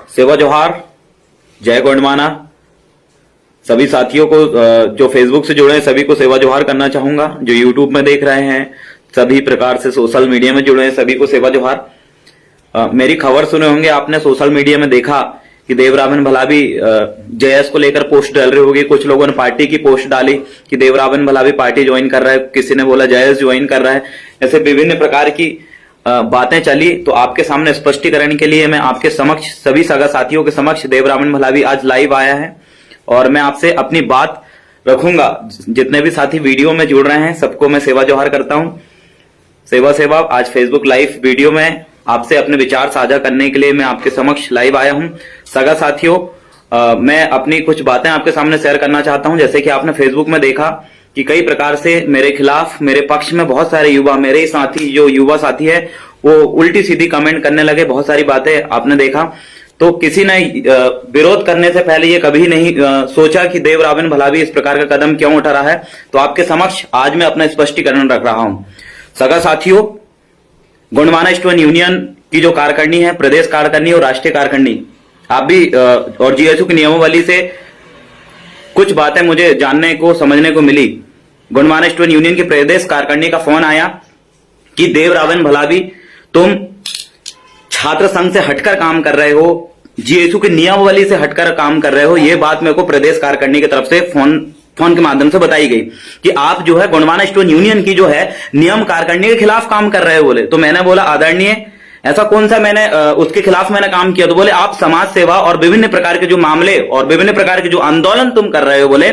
सेवा जोहार, जय गोंडवाना। सभी साथियों को जो फेसबुक से जुड़े हैं सभी को सेवा जोहार करना चाहूंगा। जो यूट्यूब में देख रहे हैं, सभी प्रकार से सोशल मीडिया में जुड़े हैं सभी को सेवा जोहार। मेरी खबर सुने होंगे आपने, सोशल मीडिया में देखा कि देवरावन भलावी जयस को लेकर पोस्ट डाल रही होगी। कुछ लोगों ने पार्टी की पोस्ट डाली कि देवरावन भलावी पार्टी ज्वाइन कर रहा है, किसी ने बोला जयस ज्वाइन कर रहा है। ऐसे विभिन्न प्रकार की बातें चली। तो आपके सामने स्पष्टीकरण के लिए मैं आपके समक्ष, सभी सगा साथियों के समक्ष देवरावन भलावी आज लाइव आया है और मैं आपसे अपनी बात रखूंगा। जितने भी साथी वीडियो में जुड़ रहे हैं सबको मैं सेवा जोहार करता हूं। सेवा आज फेसबुक लाइव वीडियो में आपसे अपने विचार साझा करने के लिए मैं आपके समक्ष लाइव आया हूं। सगा साथियों, मैं अपनी कुछ बातें आपके सामने शेयर करना चाहता हूं। जैसे कि आपने फेसबुक में देखा कि कई प्रकार से मेरे खिलाफ, मेरे पक्ष में बहुत सारे युवा, मेरे ही साथी जो युवा साथी है वो उल्टी सीधी कमेंट करने लगे। बहुत सारी बातें आपने देखा। तो किसी ने विरोध करने से पहले ये कभी नहीं सोचा कि देवरावन भलावी इस प्रकार का कदम क्यों उठा रहा है। तो आपके समक्ष आज मैं अपना स्पष्टीकरण रख रहा हूं। सगा साथियों, गोंडवाना स्टूडेंट यूनियन की जो कार्यकारिणी है, प्रदेश कार्यकारिणी और राष्ट्रीय कार्यकारिणी, आप भी और जीएसयू की नियमावली से कुछ बातें मुझे जानने को, समझने को मिली। गोंडवाना स्टूडेंट यूनियन की प्रदेश कार्यकारिणी का फोन आया कि देवरावन भलावी तुम छात्र संघ से हटकर काम कर रहे हो, जीएसयू की नियमावली से हटकर काम कर रहे हो। यह बात मेरे को प्रदेश कार्यकारिणी की तरफ से फोन के माध्यम से बताई गई कि आप जो है गोंडवाना स्टूडेंट यूनियन की जो है नियम कार्यकारिणी के खिलाफ काम कर रहे हो बोले। तो मैंने बोला आदरणीय, ऐसा कौन सा मैंने उसके खिलाफ मैंने काम किया? तो बोले आप समाज सेवा और विभिन्न प्रकार के जो मामले और विभिन्न प्रकार के जो आंदोलन तुम कर रहे हो बोले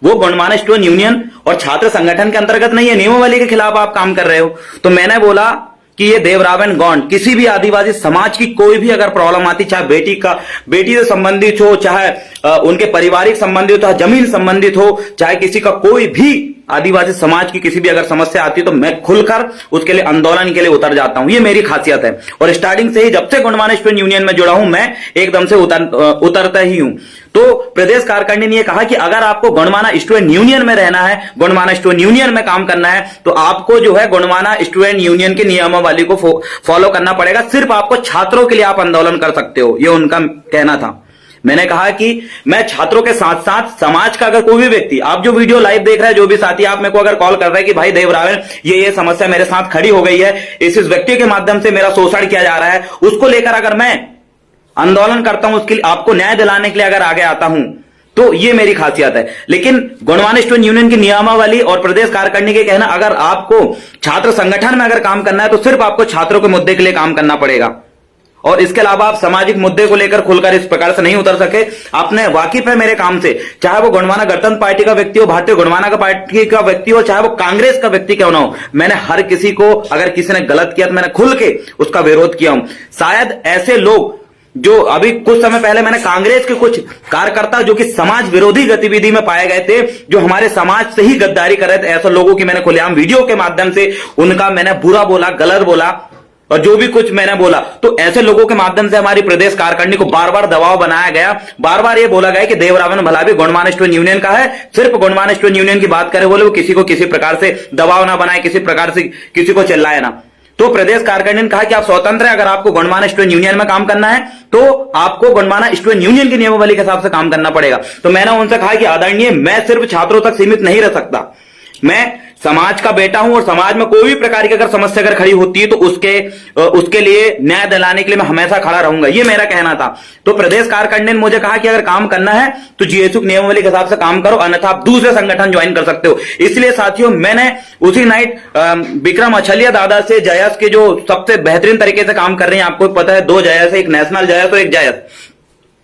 वो गोंडवाना स्टूडेंट यूनियन और छात्र संगठन के अंतर्गत नहीं है, नियमावली के खिलाफ आप काम कर रहे हो। तो मैंने बोला कि ये देवरावन गोंड किसी भी आदिवासी समाज की कोई भी अगर प्रॉब्लम आती, चाहे बेटी से संबंधित हो, चाहे उनके पारिवारिक संबंधित हो, जमीन संबंधित हो, चाहे किसी का कोई भी आदिवासी समाज की किसी भी अगर समस्या आती है तो मैं खुलकर उसके लिए आंदोलन के लिए उतर जाता हूं। ये मेरी खासियत है और स्टार्टिंग से ही जब से गोंडवाना स्टूडेंट यूनियन में जुड़ा हूं मैं एकदम से उतरता ही हूं। तो प्रदेश कार्यकारिणी ने यह कहा कि अगर आपको गोंडवाना स्टूडेंट यूनियन में रहना है, गोंडवाना स्टूडेंट यूनियन में काम करना है, तो आपको जो है गोंडवाना स्टूडेंट यूनियन की नियमावली को फॉलो करना पड़ेगा। सिर्फ आपको छात्रों के लिए आप आंदोलन कर सकते हो, यह उनका कहना था। मैंने कहा कि मैं छात्रों के साथ साथ समाज का अगर कोई भी व्यक्ति, आप जो वीडियो लाइव देख रहे हैं, जो भी साथी आप मेरे को अगर कॉल कर रहे हैं कि भाई देवरावन ये समस्या मेरे साथ खड़ी हो गई है, इस व्यक्ति के माध्यम से मेरा शोषण किया जा रहा है, उसको लेकर अगर मैं आंदोलन करता हूं, उसके लिए आपको न्याय दिलाने के लिए अगर आगे आता हूं, तो ये मेरी खासियत है। लेकिन गोंडवाना स्टूडेंट यूनियन की नियमावली और प्रदेश कार्यकारिणी के कहना, अगर आपको छात्र संगठन में अगर काम करना है तो सिर्फ आपको छात्रों के मुद्दे के लिए काम करना पड़ेगा और इसके अलावा आप सामाजिक मुद्दे को लेकर खुलकर इस प्रकार से नहीं उतर सके। आपने वाकिफ है मेरे काम से, चाहे वो गोंडवाना गणतंत्र पार्टी का व्यक्ति हो, भारतीय गोंडवाना का पार्टी का व्यक्ति हो, चाहे वो कांग्रेस का व्यक्ति क्यों ना हो, मैंने हर किसी को, अगर किसी ने गलत किया तो मैंने खुल के उसका विरोध किया हूं। शायद ऐसे लोग जो अभी कुछ समय पहले मैंने कांग्रेस के कुछ कार्यकर्ता जो कि समाज विरोधी गतिविधि में पाए गए थे, जो हमारे समाज से ही गद्दारी कर रहे थे, ऐसे लोगों की मैंने खुलेआम वीडियो के माध्यम से उनका मैंने बुरा बोला, गलत बोला और जो भी कुछ मैंने बोला, तो ऐसे लोगों के माध्यम से हमारी प्रदेश कार्यकारिणी को बार बार दबाव बनाया गया। बार बार ये बोला गया कि देवरावन भलावी गोंडवाना स्टूडेंट यूनियन का है, सिर्फ गोंडवाना स्टूडेंट यूनियन की बात करे बोले, वो किसी को किसी प्रकार से दबाव ना बनाए, किसी प्रकार से किसी को चिल्लाए ना। तो प्रदेश कार्यकारिणी ने कहा कि आप स्वतंत्र है, अगर आपको गोंडवाना स्टूडेंट यूनियन में काम करना है तो आपको गोंडवाना स्टूडेंट यूनियन की नियमावली के हिसाब से काम करना पड़ेगा। तो मैंने उनसे कहा कि आदरणीय, मैं सिर्फ छात्रों तक सीमित नहीं रह सकता, मैं समाज का बेटा हूं और समाज में कोई भी प्रकार की अगर समस्या अगर खड़ी होती है तो उसके लिए न्याय दिलाने के लिए मैं हमेशा खड़ा रहूंगा, ये मेरा कहना था। तो प्रदेश कार्यकारिणी ने मुझे कहा कि अगर काम करना है तो जीएसयू नियमावली के हिसाब से काम करो, अन्यथा आप दूसरे संगठन ज्वाइन कर सकते हो। इसलिए साथियों, मैंने उसी नाइट विक्रम अछलिया दादा से जयस के जो सबसे बेहतरीन तरीके से काम कर रहे हैं, आपको पता है 2 जयस है, एक नेशनल जयस और एक जयस,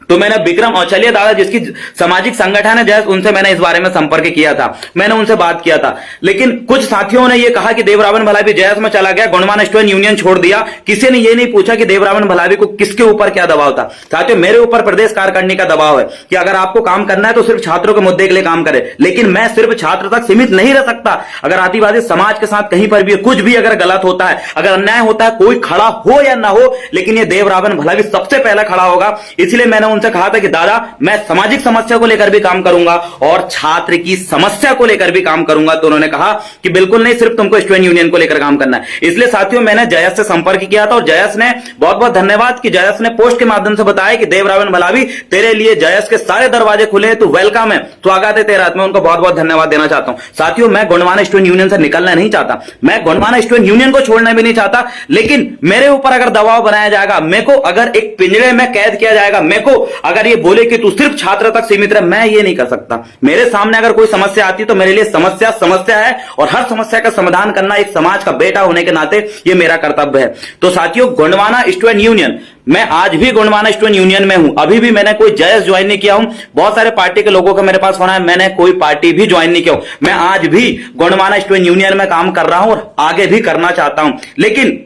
तो मैंने विक्रम औचलिया दादा जिसकी सामाजिक संगठन है जैसे, उनसे मैंने इस बारे में संपर्क किया था, मैंने उनसे बात किया था। लेकिन कुछ साथियों ने यह कहा कि देवरावन भलावी जयस में चला गया, गोंडवाना स्टूडेंट यूनियन छोड़ दिया। किसी ने यह नहीं पूछा कि देवरावन भलावी को किसके ऊपर क्या दबाव था। साथियों, मेरे ऊपर प्रदेश कार्यकारिणी का दबाव है कि अगर आपको काम करना है तो सिर्फ छात्रों के मुद्दे के लिए काम करे। लेकिन मैं सिर्फ छात्र तक सीमित नहीं रह सकता। अगर आदिवासी समाज के साथ कहीं पर भी कुछ भी अगर गलत होता है, अगर अन्याय होता है, कोई खड़ा हो या ना हो, लेकिन यह देवरावन भलावी सबसे पहला खड़ा होगा। इसलिए मैंने उनसे कहा था कि दादा मैं सामाजिक समस्या को लेकर भी काम करूंगा और छात्र की समस्या को लेकर भी काम करूंगा, तो उन्होंने कहा कि बिल्कुल नहीं, सिर्फ तुमको स्टूडेंट यूनियन को लेकर काम करना है। इसलिए साथियों मैंने जयस से संपर्क किया था और जयस ने बहुत बहुत धन्यवाद कि जयस ने पोस्ट के माध्यम से बताया कि देवरावन मलावी तेरे लिए जयस के सारे दरवाजे खुले हैं, तू वेलकम है, स्वागत है तेरा। मैं उनको बहुत बहुत धन्यवाद देना चाहता हूं। साथियों मैं गोंडवाना स्टूडेंट यूनियन से निकलना नहीं चाहता, मैं गोंडवाना स्टूडेंट यूनियन को छोड़ना भी नहीं चाहता, लेकिन मेरे ऊपर अगर दबाव बनाया जाएगा, मेरे को अगर एक पिंजरे में कैद किया जाएगा, मेरे को अगर ये बोले कि तू सिर्फ छात्र तक सीमित रहे, मैं ये नहीं कर सकता। मेरे सामने अगर कोई समस्या आती तो मेरे लिए समस्या समस्या है और हर समस्या का समाधान करना एक समाज का बेटा होने के नाते ये मेरा कर्तव्य है। तो साथियों गोंडवाना स्टूडेंट यूनियन, मैं आज भी गोंडवाना स्टूडेंट यूनियन में हूं, अभी भी मैंने कोई जयस ज्वाइन नहीं किया हूं। बहुत सारे पार्टी के लोगों का मेरे पास फोन है, मैंने कोई पार्टी भी ज्वाइन नहीं किया हूं। मैं आज भी गोंडवाना स्टूडेंट यूनियन में काम कर रहा हूं और आगे भी करना चाहता हूं। लेकिन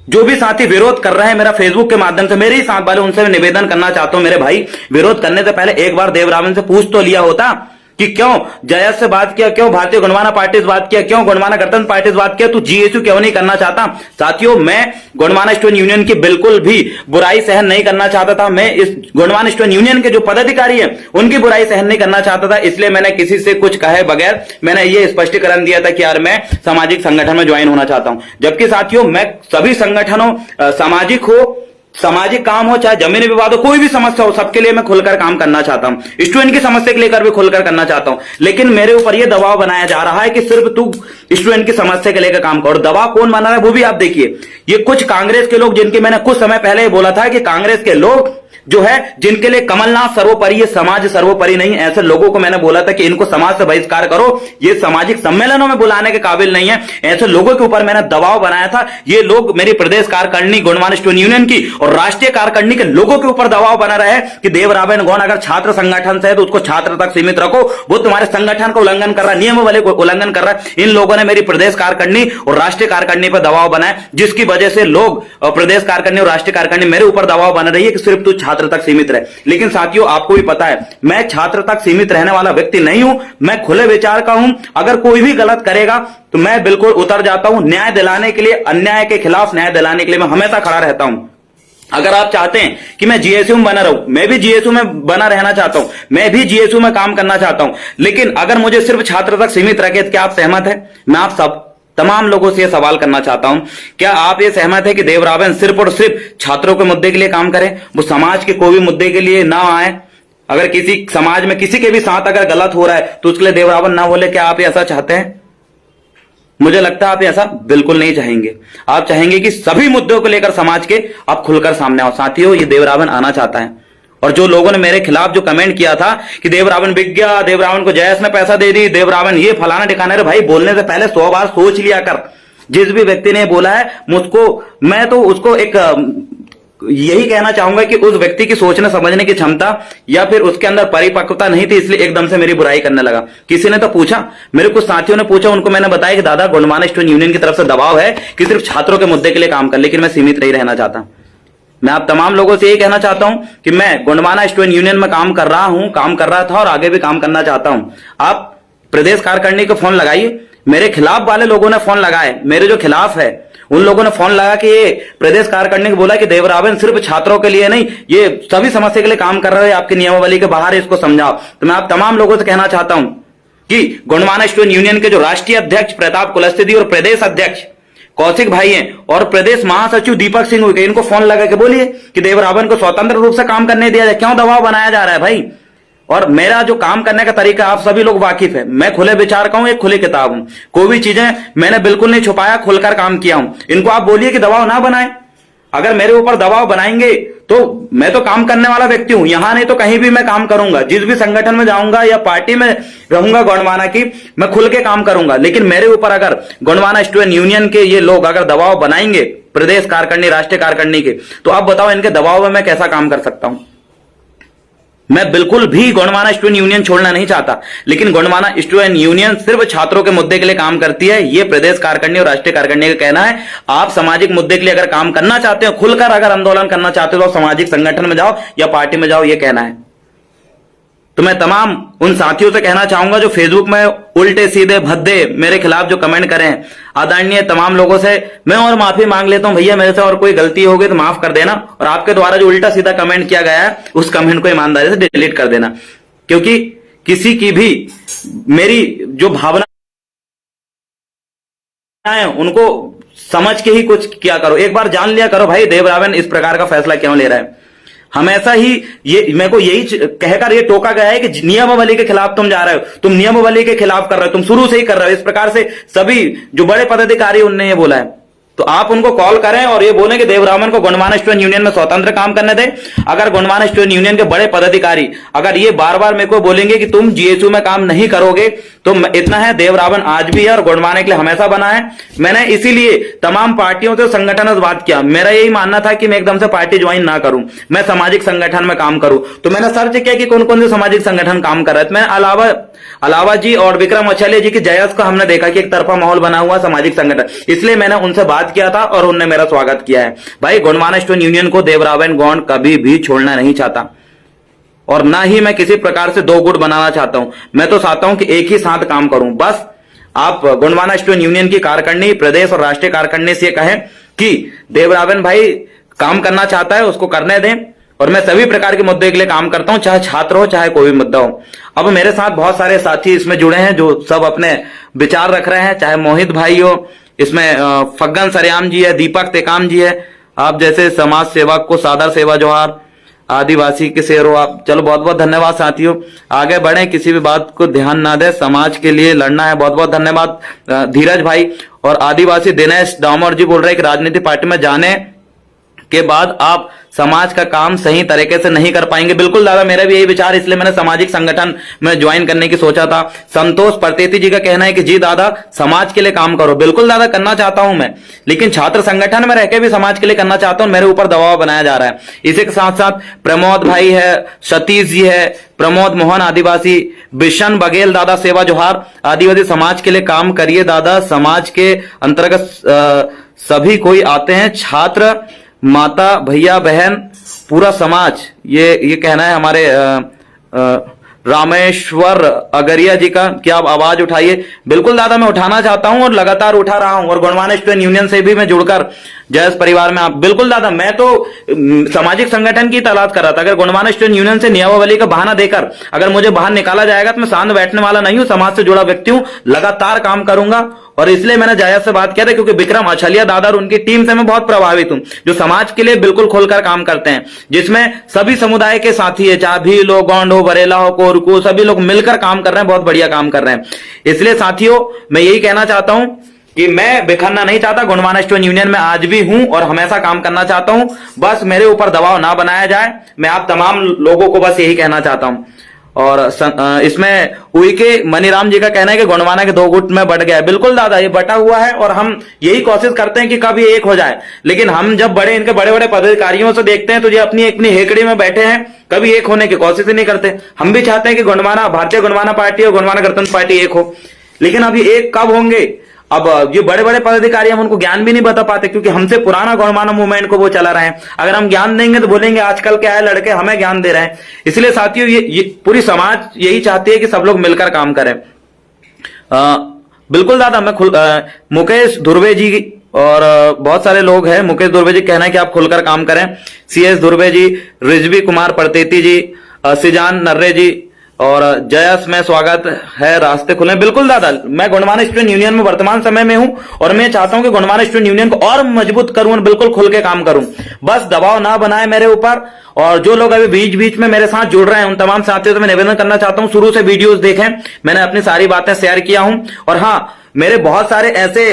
जो भी साथी विरोध कर रहे हैं मेरा फेसबुक के माध्यम से, मेरे ही साथ वाले, उनसे मैं निवेदन करना चाहता हूं, मेरे भाई विरोध करने से पहले एक बार देवरावन से पूछ तो लिया होता कि क्यों जयस से बात किया, क्यों भारतीय गोंडवाना पार्टी से बात किया, क्यों गोंडवाना गणतंत्र पार्टी से बात किया, तू जीएसयू क्यों नहीं करना चाहता। साथियों मैं गोंडवाना स्टूडेंट यूनियन की बिल्कुल भी बुराई सहन नहीं करना चाहता था। मैं इस गोंडवाना स्टूडेंट यूनियन के जो पदाधिकारी हैं उनकी बुराई सहन नहीं करना चाहता था, इसलिए मैंने किसी से कुछ कहे बगैर मैंने ये स्पष्टीकरण दिया था कि यार मैं सामाजिक संगठन में ज्वाइन होना चाहता हूं। जबकि साथियों मैं सभी संगठनों, सामाजिक हो, सामाजिक काम हो, चाहे जमीनी विवाद हो, कोई भी समस्या हो, सबके लिए मैं खुलकर काम करना चाहता हूं। स्टूडेंट की समस्या के लेकर भी खुलकर करना चाहता हूं, लेकिन मेरे ऊपर यह दबाव बनाया जा रहा है कि सिर्फ तू स्टूडेंट की समस्या के लेकर काम कर। और दबाव कौन बना रहा है वो भी आप देखिए, ये कुछ कांग्रेस के लोग, जिनके मैंने कुछ समय पहले बोला था कि कांग्रेस के लोग जो है जिनके लिए कमलनाथ सर्वोपरि है, समाज सर्वोपरि नहीं, ऐसे लोगों को मैंने बोला था कि इनको समाज से बहिष्कार करो, ये सामाजिक सम्मेलनों में बुलाने के काबिल नहीं है। ऐसे लोगों के ऊपर मैंने दबाव बनाया था। ये लोग मेरी प्रदेश कार्यकारिणी गोंडवाना स्टूडेंट यूनियन की और राष्ट्रीय कार्यकारिणी के लोगों के ऊपर दबाव बना रहे कि देवरावन गौंड अगर छात्र संगठन से है तो उसको छात्र तक सीमित रखो, वो तुम्हारे संगठन का उल्लंघन कर रहा है, नियमों वाले उल्लंघन कर रहा है। इन लोगों ने मेरी प्रदेश कार्यकारिणी और राष्ट्रीय कार्यकारिणी पर दबाव बनाया, जिसकी वजह से लोग प्रदेश कार्यकारिणी और राष्ट्रीय कार्यकारिणी मेरे ऊपर दबाव बना रही है कि सिर्फ तू छात्र तक सीमित रहे। लेकिन साथियों आपको भी पता है मैं छात्र तक सीमित रहने वाला व्यक्ति नहीं हूं, मैं खुले विचार का हूं। अगर कोई भी गलत करेगा तो मैं बिल्कुल उतर जाता हूं। न्याय दिलाने के लिए, अन्याय के खिलाफ न्याय दिलाने के लिए मैं हमेशा खड़ा रहता हूं। अगर आप चाहते हैं कि मैं जीएसयू में बना रहूं, मैं भी जीएसयू में बना रहना चाहता हूं, मैं भी जीएसयू में काम करना चाहता हूं, लेकिन अगर मुझे सिर्फ छात्र तक सीमित रखे तो क्या आप सहमत है? मैं आप सब तमाम लोगों से यह सवाल करना चाहता हूं, क्या आप ये सहमत है कि देवरावन सिर्फ और सिर्फ छात्रों के मुद्दे के लिए काम करें, वो समाज के कोई भी मुद्दे के लिए ना आए? अगर किसी समाज में किसी के भी साथ अगर गलत हो रहा है तो उसके लिए देवरावन ना बोले, क्या आप ऐसा चाहते हैं? मुझे लगता है आप ऐसा बिल्कुल नहीं चाहेंगे। आप चाहेंगे कि सभी मुद्दों को लेकर समाज के आप खुलकर सामने आओ। साथियों ये देवरावन आना चाहता है। और जो लोगों ने मेरे खिलाफ जो कमेंट किया था कि देवरावन बिक गया, देवरावन को जयस ने पैसा दे दी, देवरावन ये फलाना ठिकाना, रे भाई बोलने से पहले 100 बार सोच लिया कर। जिस भी व्यक्ति ने बोला है मुझको, मैं तो उसको एक यही कहना चाहूंगा कि उस व्यक्ति की सोचने समझने की क्षमता या फिर उसके अंदर परिपक्वता नहीं थी, इसलिए एकदम से मेरी बुराई करने लगा। किसी ने तो पूछा, मेरे कुछ साथियों ने पूछा, उनको मैंने बताया कि दादा गोंडवाना स्टूडेंट यूनियन की तरफ से दबाव है कि सिर्फ छात्रों के मुद्दे के लिए काम कर, लेकिन मैं सीमित नहीं रहना चाहता। मैं आप तमाम लोगों से यही कहना चाहता हूं कि मैं गोंडवाना स्टूडेंट यूनियन में काम कर रहा हूं, काम कर रहा था और आगे भी काम करना चाहता हूं। आप प्रदेश कार्यकारिणी को फोन लगाइए, मेरे खिलाफ वाले लोगों ने फोन लगाए, मेरे जो खिलाफ है उन लोगों ने फोन लगा कि ये प्रदेश कार्यकारिणी को बोला कि देवरावन सिर्फ छात्रों के लिए नहीं, ये सभी समस्या के लिए काम कर रहे हैं, आपकी नियमावली के बाहर इसको समझाओ। तो मैं आप तमाम लोगों से कहना चाहता हूं कि गोंडवाना स्टूडेंट यूनियन के जो राष्ट्रीय अध्यक्ष प्रताप कुलस्ते और प्रदेश अध्यक्ष कौशिक भाई हैं और प्रदेश महासचिव दीपक सिंह हुए, इनको फोन लगा के बोलिए कि देवरावन को स्वतंत्र रूप से काम करने दिया जाए। क्यों दबाव बनाया जा रहा है भाई? और मेरा जो काम करने का तरीका आप सभी लोग वाकिफ है, मैं खुले विचार का हूं, एक खुली किताब हूं, कोई भी चीजें मैंने बिल्कुल नहीं छुपाया, खुलकर काम किया हूं। इनको आप बोलिए कि दबाव ना बनाए। अगर मेरे ऊपर दबाव बनाएंगे तो मैं तो काम करने वाला व्यक्ति हूं, यहां नहीं तो कहीं भी मैं काम करूंगा, जिस भी संगठन में जाऊंगा या पार्टी में रहूंगा गोंडवाना की, मैं खुल के काम करूंगा। लेकिन मेरे ऊपर अगर गोंडवाना स्टूडेंट यूनियन के ये लोग अगर दबाव बनाएंगे प्रदेश कार्यकारिणी, राष्ट्रीय कार्यकारिणी के, तो आप बताओ इनके दबाव में मैं कैसा काम कर सकता हूं? मैं बिल्कुल भी गोंडवाना स्टूडेंट यूनियन छोड़ना नहीं चाहता, लेकिन गोंडवाना स्टूडेंट यूनियन सिर्फ छात्रों के मुद्दे के लिए काम करती है, ये प्रदेश कार्यकारिणी और राष्ट्रीय कार्यकारिणी का कहना है। आप सामाजिक मुद्दे के लिए अगर काम करना चाहते हो, खुलकर अगर आंदोलन करना चाहते हो तो सामाजिक संगठन में जाओ या पार्टी में जाओ, ये कहना है। तो मैं तमाम उन साथियों से कहना चाहूंगा जो फेसबुक में उल्टे सीधे भद्दे मेरे खिलाफ जो कमेंट करें, आदरणीय तमाम लोगों से मैं और माफी मांग लेता हूं, भैया मेरे से और कोई गलती हो गई तो माफ कर देना, और आपके द्वारा जो उल्टा सीधा कमेंट किया गया है उस कमेंट को ईमानदारी से डिलीट कर देना, क्योंकि किसी की भी मेरी जो भावना है उनको समझ के ही कुछ किया करो। एक बार जान लिया करो भाई देवरावन इस प्रकार का फैसला क्यों ले रहा है। हमेशा ही ये मेरे को यही कहकर ये टोका गया है कि नियमावली के खिलाफ तुम जा रहे हो, तुम नियमावली के खिलाफ कर रहे हो, तुम शुरू से ही कर रहे हो। इस प्रकार से सभी जो बड़े पदाधिकारी उनने ये बोला है, तो आप उनको कॉल करें और ये बोलें कि देवरावन को गोंडवाना स्टूडेंट यूनियन में स्वतंत्र काम करने दें। अगर गोंडवाना स्टूडेंट यूनियन के बड़े पदाधिकारी अगर ये बार बार मेरे को बोलेंगे कि तुम जीएसयू में काम नहीं करोगे, तो इतना है, देवरावन आज भी है और गोंडवाना के लिए हमेशा बना है। मैंने इसीलिए तमाम पार्टियों से संगठन से बात किया। मेरा यही मानना था कि मैं एकदम से पार्टी ज्वाइन ना करूं, मैं सामाजिक संगठन में काम करूं। तो मैंने सर्च किया कि कौन कौन से सामाजिक संगठन काम कर रहे थे। मैं अलावा जी और विक्रम अछालिया जी की जयस का हमने देखा कि एक तरफा माहौल बना हुआ सामाजिक संगठन, इसलिए मैंने उनसे बात किया था और उन्होंने मेरा स्वागत किया है। भाई गोंडवाना स्टूडेंट यूनियन को देवरावन गोंड कभी भी छोड़ना नहीं चाहता, और ना ही मैं किसी प्रकार से दो गुट बनाना चाहता हूं। मैं तो चाहता हूं कि एक ही साथ काम करूं। बस आप गोंडवाना स्टूडेंट यूनियन की कार्यकारिणी, प्रदेश और राष्ट्रीय कार्यकारिणी से कहें कि देवरावन भाई काम करना चाहता है, उसको करने दें। और मैं सभी प्रकार के मुद्दे के लिए काम करता हूं, चाहे छात्र हो चाहे कोई भी मुद्दा हो। अब मेरे साथ बहुत सारे साथी इसमें जुड़े हैं जो सब अपने विचार रख रहे हैं, चाहे मोहित भाई हो, इसमें फग्गन सरेआम जी है, दीपक टेकाम जी है, आप जैसे समाज सेवक को सादर सेवा जोहार, आदिवासी के शेर हो आप। चलो बहुत बहुत धन्यवाद साथियों, आगे बढ़े, किसी भी बात को ध्यान ना दे, समाज के लिए लड़ना है। बहुत बहुत धन्यवाद धीरज भाई। और आदिवासी दिनेश डामोर जी बोल रहे हैं कि राजनीतिक पार्टी में जाने के बाद आप समाज का काम सही तरीके से नहीं कर पाएंगे। बिल्कुल दादा, मेरा भी यही विचार, इसलिए मैंने सामाजिक संगठन में ज्वाइन करने की सोचा था। संतोष परतेती जी का कहना है कि जी दादा समाज के लिए काम करो। बिल्कुल दादा, करना चाहता हूं मैं, लेकिन छात्र संगठन में रहकर भी समाज के लिए करना चाहता हूं। मेरे ऊपर दबाव बनाया जा रहा है। इसी के साथ साथ प्रमोद भाई है, सतीश जी है, प्रमोद मोहन आदिवासी, बिशन बघेल दादा सेवा जोहार, आदिवासी समाज के लिए काम करिए दादा, समाज के अंतर्गत सभी कोई आते हैं, छात्र, माता, भैया, बहन, पूरा समाज। ये कहना है हमारे रामेश्वर अगरिया जी का, कि आप आवाज उठाइए। बिल्कुल दादा, मैं उठाना चाहता हूं और लगातार उठा रहा हूं, और गोंडवाना स्टूडेंट यूनियन से भी मैं जुड़कर जयस परिवार में आप। बिल्कुल दादा, मैं तो सामाजिक संगठन की तलाश कर रहा था। अगर गोंडवाना स्टूडेंट यूनियन से नियमावली का बहाना देकर अगर मुझे बाहर निकाला जाएगा तो मैं शांत बैठने वाला नहीं हूं। समाज से जुड़ा व्यक्ति हूं, लगातार काम करूंगा। और इसलिए मैंने जयस से बात किया था, क्योंकि विक्रम अछालिया दादा और उनकी टीम से मैं बहुत प्रभावित हूं, जो समाज के लिए बिल्कुल खोलकर काम करते हैं, जिसमें सभी समुदाय के साथी है, चाहे भील हो, गोंड हो, बरेला हो, कोरकू, सभी लोग मिलकर काम कर रहे हैं, बहुत बढ़िया काम कर रहे हैं। इसलिए साथियों, मैं यही कहना चाहता हूं कि मैं बिखरना नहीं चाहता, गोंडवाना स्टूडेंट यूनियन में आज भी हूं और हमेशा काम करना चाहता हूं। बस मेरे ऊपर दबाव ना बनाया जाए, मैं आप तमाम लोगों को बस यही कहना चाहता हूं। और इसमें उइके मनीराम जी का कहना है कि गोंडवाना के दो गुट में बट गया है। बिल्कुल दादा, ये बटा हुआ है और हम यही कोशिश करते हैं कि कब ये एक हो जाए। लेकिन हम जब इनके बड़े बड़े पदाधिकारियों से देखते हैं तो ये अपनी हेकड़ी में बैठे हैं, कभी एक होने की कोशिश ही नहीं करते। हम भी चाहते हैं कि गोंडवाना, भारतीय गोंडवाना पार्टी और गोंडवाना गणतंत्र पार्टी एक हो, लेकिन अब ये एक कब होंगे? अब ये बड़े बड़े पदाधिकारी हम उनको ज्ञान भी नहीं बता पाते, क्योंकि हमसे पुराना गोंडवाना मूवमेंट को वो चला रहे हैं। अगर हम ज्ञान देंगे तो बोलेंगे आजकल के आए लड़के हमें ज्ञान दे रहे हैं। इसलिए साथियों, ये पूरी समाज यही चाहती है कि सब लोग मिलकर काम करें। बिल्कुल दादा, मैं मुकेश धुर्वे जी और बहुत सारे लोग हैं, मुकेश धुर्वे जी कहना है कि आप खुलकर काम करें। CS धुर्वे जी, रिजवी कुमार परतेती जी, सिजान नर्रे जी और जयस में स्वागत है, रास्ते खुले। बिल्कुल दादा, मैं गोंडवाना स्टूडेंट यूनियन में वर्तमान समय में हूं और मैं चाहता हूं कि गोंडवाना स्टूडेंट यूनियन को और मजबूत करूं और बिल्कुल खुल के काम करूं। बस दबाव ना बनाए मेरे ऊपर। और जो लोग अभी बीच बीच में मेरे साथ जुड़ रहे हैं, उन तमाम साथियों से मैं निवेदन करना चाहता हूं, शुरू से वीडियोस देखें, मैंने अपनी सारी बातें शेयर किया हूं। और हाँ, मेरे बहुत सारे ऐसे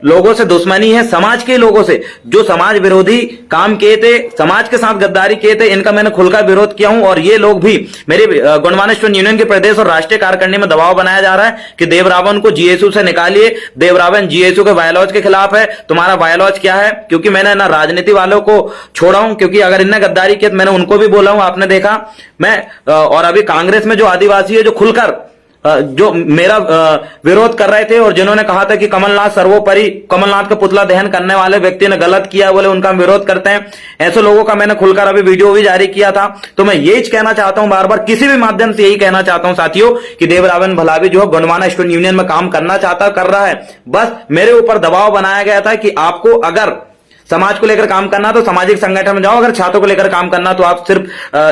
लोगों से दुश्मनी है, समाज के लोगों से, जो समाज विरोधी काम किए थे, समाज के साथ गद्दारी किए थे, इनका मैंने खुलकर विरोध किया हूं। और ये लोग भी मेरे गोंडवाना स्टूडेंट यूनियन के प्रदेश और राष्ट्रीय कार्यकारिणी में दबाव बनाया जा रहा है कि देवरावन को जीएसयू से निकालिए, देवरावन जीएसयू के बायलॉज के खिलाफ है, तुम्हारा बायलॉज क्या है? क्योंकि मैंने ना राजनीति वालों को छोड़ा हूं, क्योंकि अगर इनने गद्दारी की तो मैंने उनको भी बोला हूं, आपने देखा। मैं और अभी कांग्रेस में जो आदिवासी है, जो खुलकर जो मेरा विरोध कर रहे थे और जिन्होंने कहा था कि कमलनाथ सर्वोपरि, कमलनाथ का पुतला दहन करने वाले व्यक्ति ने गलत किया बोले उनका हम विरोध करते हैं, ऐसे लोगों का मैंने खुलकर अभी वीडियो भी जारी किया था। तो मैं यही कहना चाहता हूं, बार बार किसी भी माध्यम से यही कहना चाहता हूं साथियों कि देवरावन भलावी जो है गोंडवाना स्टूडेंट यूनियन में काम करना चाहता, कर रहा है। बस मेरे ऊपर दबाव बनाया गया था कि आपको अगर समाज को लेकर काम करना तो सामाजिक संगठन में जाओ, अगर छात्रों को लेकर काम करना तो आप सिर्फ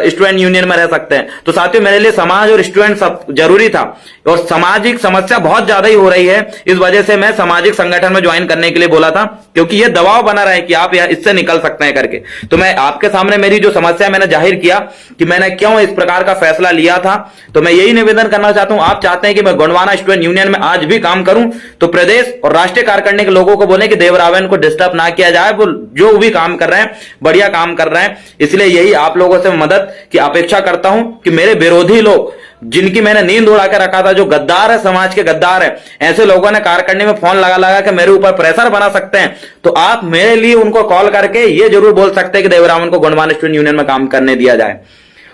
स्टूडेंट यूनियन में रह सकते हैं। तो साथियों मेरे लिए समाज और स्टूडेंट सब जरूरी था और सामाजिक समस्या बहुत ज्यादा ही हो रही है, इस वजह से मैं सामाजिक संगठन में ज्वाइन करने के लिए बोला था, क्योंकि यह दबाव बना रहा है कि आप इससे निकल सकते हैं करके। तो मैं आपके सामने मेरी जो समस्या मैंने जाहिर किया कि मैंने क्यों इस प्रकार का फैसला लिया था। तो मैं यही निवेदन करना चाहता हूं, आप चाहते हैं कि मैं गोंडवाना स्टूडेंट यूनियन में आज भी काम करूं तो प्रदेश और राष्ट्रीय कार्यकारिणी के लोगों को बोले कि देवरावन को डिस्टर्ब ना किया जाए, वो जो भी काम कर रहे हैं बढ़िया काम कर रहे हैं। इसलिए यही आप लोगों से मदद की अपेक्षा करता हूं कि मेरे विरोधी लोग जिनकी मैंने नींद उड़ा के रखा था, जो गद्दार है, समाज के गद्दार है, ऐसे लोगों ने कार्यकारिणी में फोन लगा लगा के मेरे ऊपर प्रेशर बना सकते हैं। तो आप मेरे लिए उनको कॉल करके ये जरूर बोल सकते हैं कि देवरावन को गोंडवाना स्टूडेंट यूनियन में काम करने दिया जाए।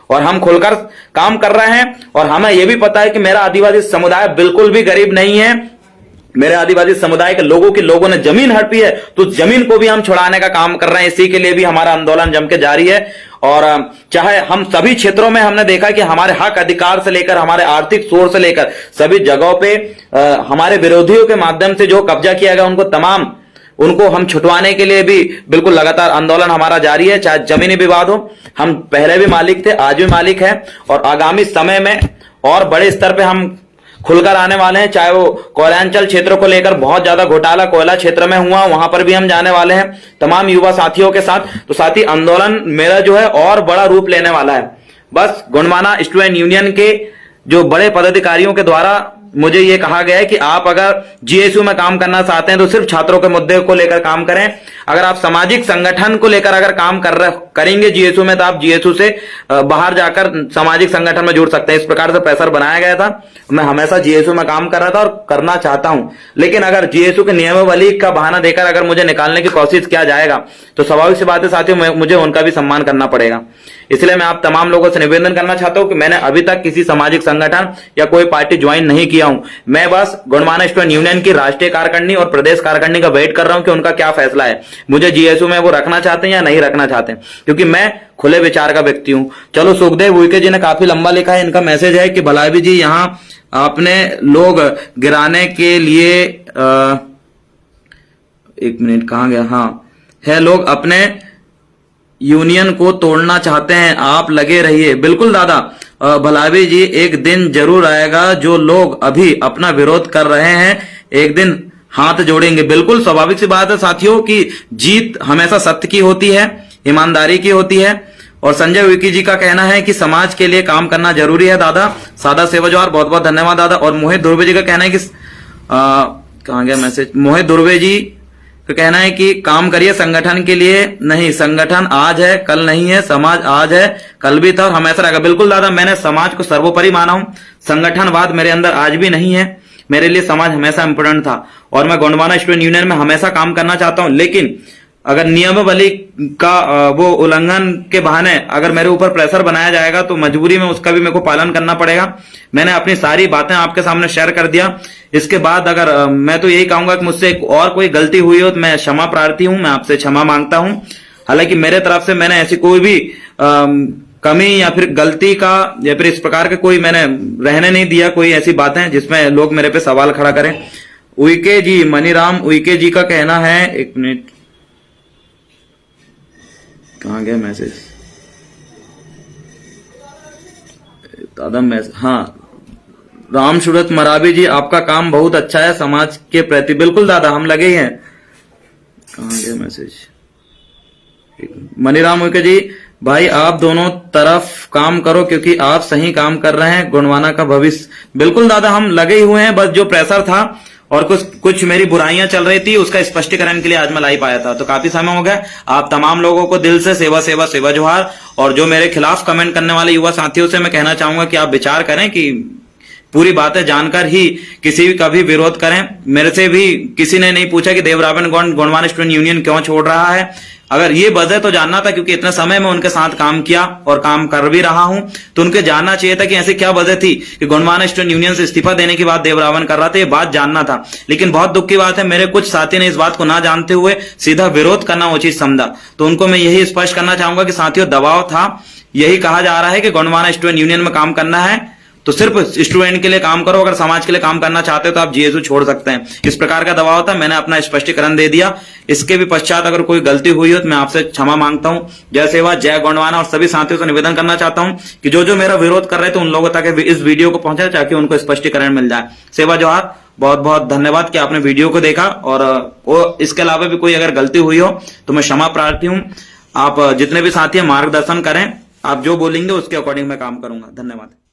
और हम खुलकर काम कर रहे हैं और हमें यह भी पता है कि मेरा आदिवासी समुदाय बिल्कुल भी गरीब नहीं है। मेरे आदिवासी समुदाय के लोगों ने जमीन हड़पी है, तो जमीन को भी हम छुड़ाने का काम कर रहे हैं। इसी के लिए भी हमारा आंदोलन जम के जारी है। और चाहे हम सभी क्षेत्रों में हमने देखा कि हमारे हक अधिकार से लेकर हमारे आर्थिक सोर्स से लेकर सभी जगहों पे हमारे विरोधियों के माध्यम से जो कब्जा किया गया उनको हम छुटवाने के लिए भी बिल्कुल लगातार आंदोलन हमारा जारी है। चाहे जमीनी विवाद हो, हम पहले भी मालिक थे, आज भी मालिक हैं और आगामी समय में और बड़े स्तर पे हम खुलकर आने वाले हैं। चाहे वो कोयलांचल क्षेत्र को लेकर बहुत ज्यादा घोटाला कोयला क्षेत्र में हुआ, वहां पर भी हम जाने वाले हैं तमाम युवा साथियों के साथ। तो साथी आंदोलन मेरा जो है और बड़ा रूप लेने वाला है। बस गोंडवाना स्टूडेंट यूनियन के जो बड़े पदाधिकारियों के द्वारा मुझे ये कहा गया है कि आप अगर जीएसयू में काम करना चाहते हैं तो सिर्फ छात्रों के मुद्दे को लेकर काम करें। अगर आप सामाजिक संगठन को लेकर अगर काम करेंगे जीएसयू में, तो आप जीएसयू से बाहर जाकर सामाजिक संगठन में जुड़ सकते हैं। इस प्रकार से प्रेशर बनाया गया था। मैं हमेशा जीएसयू में काम कर रहा था और करना चाहता हूं, लेकिन अगर जीएसयू के नियमावली का बहाना देकर अगर मुझे निकालने की कोशिश किया जाएगा तो स्वाभाविक सी बात है साथियों, मुझे उनका भी सम्मान करना पड़ेगा। इसलिए मैं आप तमाम लोगों से निवेदन करना चाहता हूं कि मैंने अभी तक किसी सामाजिक संगठन या कोई पार्टी ज्वाइन नहीं किया हूं। मैं बस गोंडवाना स्टूडेंट यूनियन की राष्ट्रीय कार्यकारिणी और प्रदेश कार्यकारिणी का वेट कर रहा हूं कि उनका क्या फैसला है, मुझे जीएसयू में वो रखना चाहते हैं या नहीं रखना चाहते, क्योंकि मैं खुले विचार का व्यक्ति हूं। चलो, सुखदेव उइके जी ने काफी लंबा लिखा है। इनका मैसेज है कि भलावी जी यहाँ आपने लोग गिराने के लिए एक मिनट कहां गया, हाँ है, लोग अपने यूनियन को तोड़ना चाहते हैं, आप लगे रहिए। बिल्कुल दादा भलावी जी, एक दिन जरूर आएगा जो लोग अभी अपना विरोध कर रहे हैं एक दिन हाथ जोड़ेंगे। बिल्कुल स्वाभाविक सी बात है साथियों कि जीत हमेशा सत्य की होती है, ईमानदारी की होती है। और संजय उइके जी का कहना है कि समाज के लिए काम करना जरूरी है। दादा सादा सेवा जोहार, बहुत बहुत धन्यवाद दादा। और मोहित दुर्वे जी का कहना है कि कहां गया मैसेज, मोहित दुर्वे जी का कहना है कि काम करिए संगठन के लिए, नहीं संगठन आज है कल नहीं है, समाज आज है कल भी था और हमेशा रहेगा। बिल्कुल दादा, मैंने समाज को सर्वोपरि माना हूं, संगठनवाद मेरे अंदर आज भी नहीं है। मेरे लिए समाज हमेशा इंपोर्टेंट था और मैं गोंडवाना स्टूडेंट यूनियन में हमेशा काम करना चाहता हूं। लेकिन अगर नियमावली का वो उल्लंघन के बहाने अगर मेरे ऊपर प्रेशर बनाया जाएगा तो मजबूरी में उसका भी मेरे को पालन करना पड़ेगा। मैंने अपनी सारी बातें आपके सामने शेयर कर दिया। इसके बाद अगर मैं तो यही कहूंगा कि मुझसे और कोई गलती हुई हो तो मैं क्षमा प्रार्थी हूं, मैं आपसे क्षमा मांगता हूं। हालांकि मेरे तरफ से मैंने ऐसी कोई भी कमी या फिर गलती का या फिर इस प्रकार के कोई मैंने रहने नहीं दिया कोई ऐसी बातें जिसमें लोग मेरे पे सवाल खड़ा करें। उइके जी, मनीराम उइके जी का कहना है, एक मिनट कहां गया मैसेज दादा, मैसेज हाँ, राम सूरत मराबी जी, आपका काम बहुत अच्छा है समाज के प्रति। बिल्कुल दादा, हम लगे ही हैं। कहां गया मैसेज, मनीराम उइके जी, भाई आप दोनों तरफ काम करो क्योंकि आप सही काम कर रहे हैं, गोंडवाना का भविष्य। बिल्कुल दादा, हम लगे ही हुए हैं। बस जो प्रेशर था और कुछ मेरी बुराइयां चल रही थी उसका स्पष्टीकरण के लिए आज मैं लाई पाया था। तो काफी समय हो गया। आप तमाम लोगों को दिल से सेवा सेवा सेवा जोहार। और जो मेरे खिलाफ कमेंट करने वाले युवा साथियों से मैं कहना चाहूंगा कि आप विचार करें कि पूरी बातें जानकर ही किसी का भी विरोध करें। मेरे से भी किसी ने नहीं पूछा कि देवरावन गोंडवाना स्टूडेंट यूनियन क्यों छोड़ रहा है। अगर ये वजह तो जानना था, क्योंकि इतने समय में उनके साथ काम किया और काम कर भी रहा हूं, तो उनके जानना चाहिए था कि ऐसी क्या वजह थी कि गोंडवाना स्टूडेंट यूनियन से इस्तीफा देने की बात देवरावन कर रहा था। ये बात जानना था। लेकिन बहुत दुख की बात है, मेरे कुछ साथी ने इस बात को ना जानते हुए सीधा विरोध करना उचित समझा। तो उनको मैं यही स्पष्ट करना चाहूंगा कि साथियों, दबाव था। यही कहा जा रहा है कि गोंडवाना स्टूडेंट यूनियन में काम करना है तो सिर्फ स्टूडेंट के लिए काम करो, अगर समाज के लिए काम करना चाहते हो तो आप जीएसयू छोड़ सकते हैं। इस प्रकार का दबाव था। मैंने अपना स्पष्टीकरण दे दिया। इसके भी पश्चात अगर कोई गलती हुई हो तो मैं आपसे क्षमा मांगता हूं। जय सेवा, जय गोंडवाना। और सभी साथियों से निवेदन करना चाहता हूं कि जो जो मेरा विरोध कर रहे थे उन लोगों तक इस वीडियो को पहुंचाए ताकि उनको स्पष्टीकरण मिल जाए। सेवा जोहार। बहुत बहुत धन्यवाद कि आपने वीडियो को देखा। और इसके अलावा भी कोई अगर गलती हुई हो तो मैं क्षमा प्रार्थी हूं। आप जितने भी साथी मार्गदर्शन करें, आप जो बोलेंगे उसके अकॉर्डिंग मैं काम करूंगा। धन्यवाद।